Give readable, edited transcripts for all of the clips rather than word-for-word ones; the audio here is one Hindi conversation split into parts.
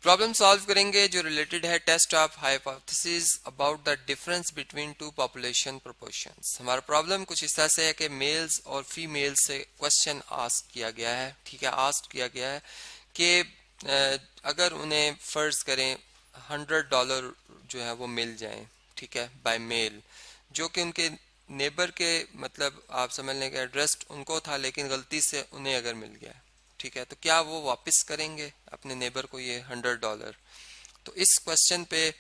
प्रॉब्लम सॉल्व करेंगे जो रिलेटेड है test of hypothesis about the difference between two population proportions. हमारा प्रॉब्लम कुछ इस तरह से है कि मेल्स और फीमेल्स से क्वेश्चन आस्क किया गया है, ठीक है, आस्क किया गया है कि अगर उन्हें फर्ज करें $100 जो है वो मिल जाए, ठीक है, बाय मेल, जो कि उनके नेबर के मतलब आप समझ लें कि एड्रेस उनको था लेकिन गलती से उन्हें अगर मिल गया, ठीक है, तो क्या वो वापस करेंगे अपने नेबर को ये $100? तो इस क्वेश्चन पे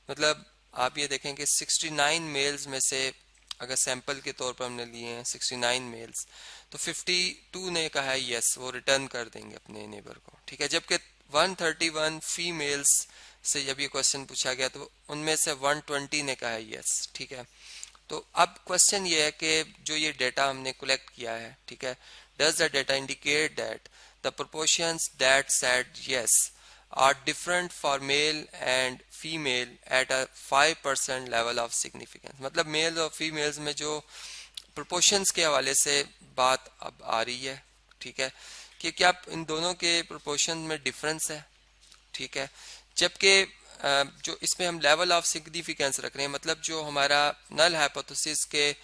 मतलब आप ये देखें कि 69 मेल्स में से अगर सैंपल के तौर पर हमने लिए हैं 69 मेल्स, तो 52 ने कहा है यस, वो रिटर्न कर देंगे अपने नेबर को, ठीक है, जबकि 131 फीमेल्स से जब ये क्वेश्चन पूछा गया तो उनमें से 120 ने कहा है यस, ठीक है। तो अब क्वेश्चन ये है कि जो ये डेटा हमने कलेक्ट किया है, ठीक है, does the data indicate that the proportions that said yes are different for male and female at a 5% level of significance। मतलब मेल और फीमेल्स में जो proportions के हवाले से बात अब आ रही है, ठीक है, कि क्या इन दोनों के proportions में डिफरेंस है, ठीक है, जबकि जो इसमें हम लेवल ऑफ सिग्निफिकेंस रख रहे हैं, मतलब जो हमारा नल हाइपोथेसिस के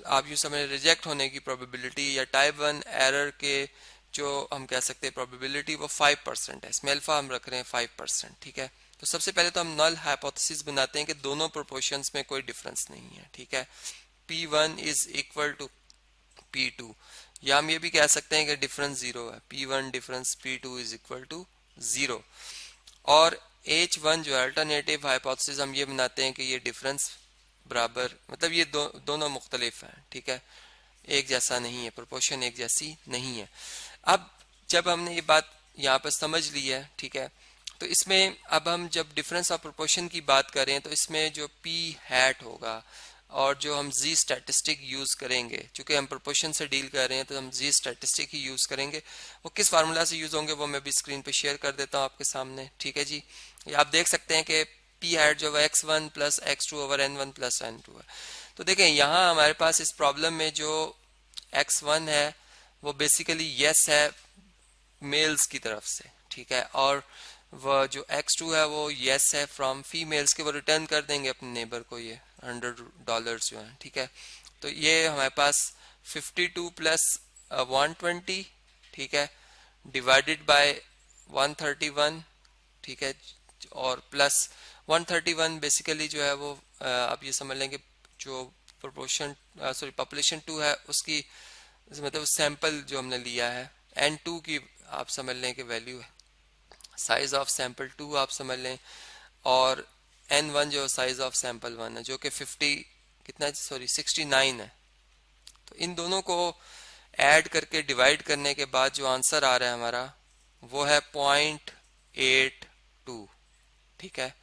आप यूँ समझ रिजेक्ट होने की प्रोबेबिलिटी या टाइप 1 एरर के जो हम कह सकते हैं प्रोबेबिलिटी वो 5% है, इसमें अल्फा हम रख रहे हैं 5%, ठीक है। तो सबसे पहले तो हम नल हाइपोथेसिस बनाते हैं कि दोनों प्रोपोर्शंस में कोई डिफरेंस नहीं है, ठीक है, P1 is equal to P2, या हम ये भी कह सकते हैं कि डिफरेंस जीरो है, P1 difference P2 is equal to zero. और H1 जो अल्टरनेटिव हाइपोथेसिस हम ये बनाते हैं कि ये डिफरेंस बराबर, मतलब ये दोनों मुख्तलिफ हैं, ठीक है, एक जैसा नहीं है, प्रोपोर्शन एक जैसी नहीं है। अब जब हमने ये बात यहाँ पर समझ ली है, ठीक है, तो इसमें अब हम जब डिफरेंस ऑफ प्रोपोर्शन की बात करें तो इसमें जो P हैट होगा और जो हम जी स्टैटिस्टिक यूज करेंगे, चूंकि हम प्रोपोर्शन से डील कर रहे हैं तो हम जी स्टैटिस्टिक ही यूज करेंगे। वो किस फार्मूला से यूज होंगे वो मैं भी स्क्रीन पे शेयर कर देता हूँ आपके सामने, ठीक है जी। ये आप देख सकते हैं कि P हैट जो है x1 plus x2 over n1 plus n2 है। तो देखें यहाँ हमारे पास इस प्रॉब्लम में जो x1 है वो बेसिकली यस है मेल्स की तरफ से, ठीक है, और वह जो x2 है वो यस है फ्रॉम फीमेल्स के, वो रिटर्न कर देंगे अपने नेबर को ये $100 जो है, ठीक है। तो ये हमारे पास 52 प्लस 120, ठीक है, डिवाइडेड बाय 131, ठीक है, और प्लस 131 बेसिकली जो है वो आप ये समझ लेंगे जो प्रोपोर्शन सॉरी पॉपुलेशन 2 है उसकी मतलब सैंपल जो हमने लिया है n2 की आप समझ लें कि वैल्यू है, साइज ऑफ सैंपल 2 आप समझ लें, और n1 जो साइज ऑफ सैंपल 1 है जो कि 50 कितना सॉरी 69 है। तो इन दोनों को ऐड करके डिवाइड करने के बाद जो आंसर आ रहा है हमारा वो है 0.82, ठीक है,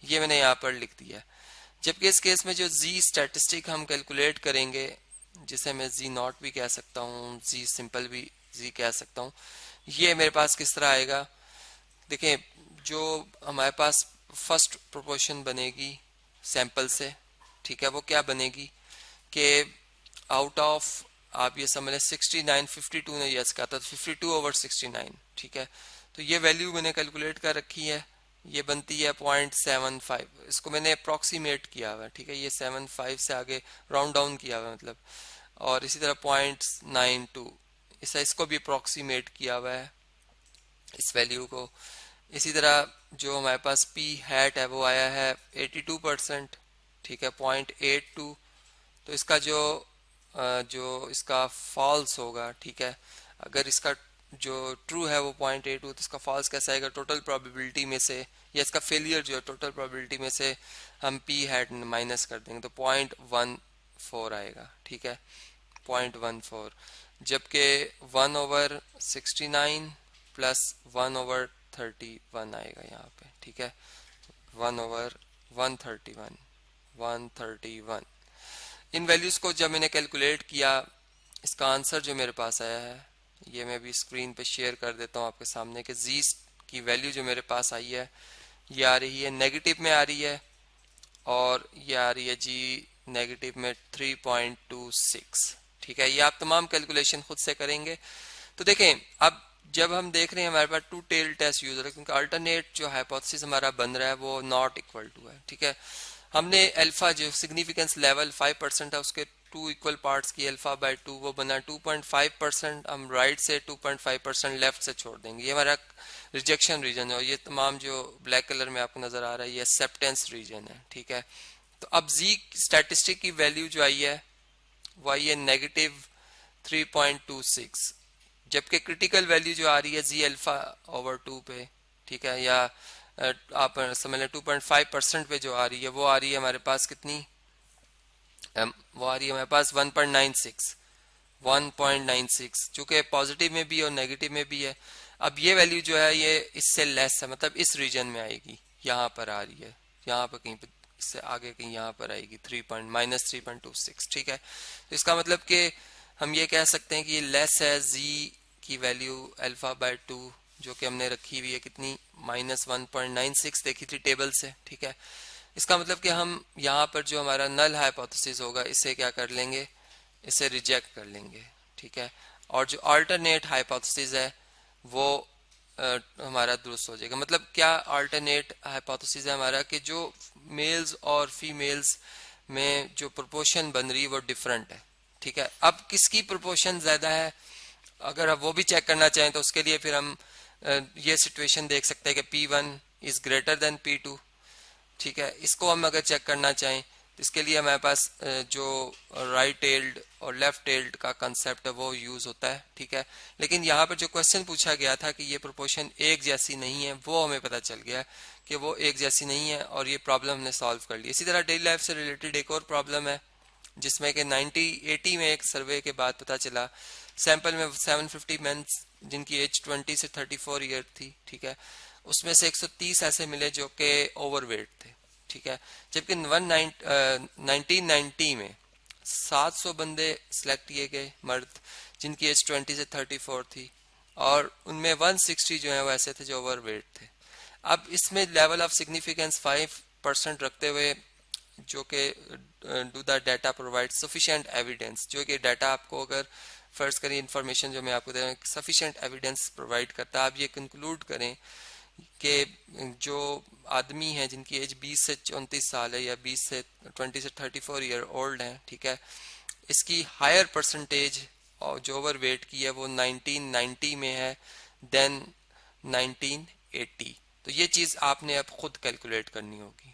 ये मैंने यहाँ पर लिख दिया। जबकि इस केस में जो जी स्टैटिस्टिक हम कैलकुलेट करेंगे, जिसे मैं जी नॉट भी कह सकता हूँ, जी सिंपल भी जी कह सकता हूँ, ये मेरे पास किस तरह आएगा, देखें जो हमारे पास फर्स्ट प्रोपोर्शन बनेगी सैंपल से, ठीक है, वो क्या बनेगी कि आउट ऑफ आप ये समझ लें 69 52 ने यस कहा था, 52 ओवर 69, ठीक है, तो ये वैल्यू मैंने कैलकुलेट कर रखी है, ये बनती है 0.75, इसको मैंने अप्रॉक्सीमेट किया हुआ है, ठीक है, ये 75 से आगे राउंड डाउन किया हुआ है मतलब, और इसी तरह 0.92 इसको भी अप्रॉक्सीमेट किया हुआ है इस वैल्यू को। इसी तरह जो हमारे पास P हैट है वो आया है 82%, ठीक है, 0.82, तो इसका जो इसका फॉल्स होगा, ठीक है, अगर इसका जो ट्रू है वो 0.82 तो इसका फॉल्स कैसा आएगा, टोटल प्रोबेबिलिटी में से या इसका फेलियर जो है टोटल प्रोबेबिलिटी में से हम P हैट माइनस कर देंगे तो 0.14 आएगा, ठीक है, 0.14, जबकि 1 ओवर 69 प्लस 1 ओवर 31 आएगा यहाँ पे, ठीक है, 1 ओवर 131 इन वैल्यूज को जब मैंने कैलकुलेट किया, इसका आंसर जो मेरे पास आया है ये मैं भी स्क्रीन पे शेयर कर देता हूँ आपके सामने कि जी की वैल्यू जो मेरे पास आई है ये आ रही है नेगेटिव में आ रही है, और ये आ रही है जी नेगेटिव में 3.26, ठीक है, ये आप तमाम कैलकुलेशन खुद से करेंगे। तो देखें अब जब हम देख रहे हैं हमारे पास टू टेल टेस्ट यूज हो रहा है, क्योंकि अल्टरनेट जो हाइपोथेसिस हमारा बन रहा है वो नॉट इक्वल टू है, ठीक है। हमने अल्फा जो सिग्निफिकेंस लेवल 5% है उसके टू इक्वल पार्ट्स की, अल्फा बाय 2 वो बना 2.5%। हम राइट से 2.5% लेफ्ट से छोड़ देंगे, ये हमारा रिजेक्शन रीजन है। और ये तमाम जो ब्लैक कलर में आपको नजर आ रहा है ये एक्सेप्टेंस रीजन है, ठीक है। तो अब जी स्टैटिस्टिक की वैल्यू जो आई है वो आई है -3.26, जबकि क्रिटिकल वैल्यू जो आ रही है जी अल्फा ओवर 2 पे, ठीक है, या आप समझ लें 2.5% पे जो आ रही है वो आ रही है हमारे पास कितनी, वो आ रही है हमारे पास 1.96, चूंकि पॉजिटिव में भी और नेगेटिव में भी है। अब ये वैल्यू जो है ये इससे लेस है, मतलब इस रीजन में आएगी, यहाँ पर आ रही है, यहाँ पर कहीं पर इससे आगे कहीं यहाँ पर आएगी -3.26, ठीक है। तो इसका मतलब कि हम ये कह सकते हैं कि ये लेस है जी की वैल्यू अल्फा बाय 2, जो कि हमने रखी हुई है कितनी -1.96 देखी थी टेबल से, ठीक है। इसका मतलब कि हम यहाँ पर जो हमारा नल हाइपोथेसिस होगा इसे क्या कर लेंगे, इसे रिजेक्ट कर लेंगे, ठीक है। और जो अल्टरनेट हाइपोथेसिस है वो हमारा दुरुस्त हो जाएगा। मतलब क्या अल्टरनेट हाइपोथेसिस है हमारा कि जो मेल्स और फीमेल्स में जो प्रोपोर्शन बन रही है वो डिफरेंट है, ठीक है। अब किसकी प्रोपोर्शन ज्यादा है अगर आप वो भी चेक करना चाहें तो उसके लिए फिर हम ये सिचुएशन देख सकते हैं कि P1 is greater than P2, ठीक है। इसको हम अगर चेक करना चाहें तो इसके लिए हमारे पास जो राइट टेल्ड और लेफ्ट टेल्ड का कंसेप्ट है वो यूज होता है, ठीक है। लेकिन यहाँ पर जो क्वेश्चन पूछा गया था कि ये प्रोपोर्शन एक जैसी नहीं है, वो हमें पता चल गया कि वो एक जैसी नहीं है और ये प्रॉब्लम हमने सॉल्व कर ली। इसी तरह डेली लाइफ से रिलेटेड एक और प्रॉब्लम है जिसमें कि 1980 में एक सर्वे के बाद पता चला सैंपल में 750 मेन जिनकी एज 20 से 34 ईयर थी, ठीक है, उसमें से 130 ऐसे मिले जो कि ओवरवेट थे, ठीक है। जबकि 1990 में 700 बंदे सिलेक्ट किए गए मर्द जिनकी एज 20 से 34 थी और उनमें 160 जो है वो ऐसे थे जो ओवरवेट थे। अब इसमें लेवल ऑफ सिग्निफिकेंस 5% रखते हुए जो कि do the data provide sufficient evidence, जो कि डाटा आपको अगर फर्ज करें इंफॉर्मेशन जो मैं आपको दे रहा हूँ सफिशिएंट एविडेंस प्रोवाइड करता है, आप ये कंक्लूड करें कि जो आदमी है जिनकी एज 20 से 34 साल है या 20 से 20 से 34 ईयर ओल्ड है, ठीक है, इसकी हायर परसेंटेज और जो ओवरवेट की है वो 1990 में है देन 1980। तो ये चीज़ आपने अब खुद कैलकुलेट करनी होगी।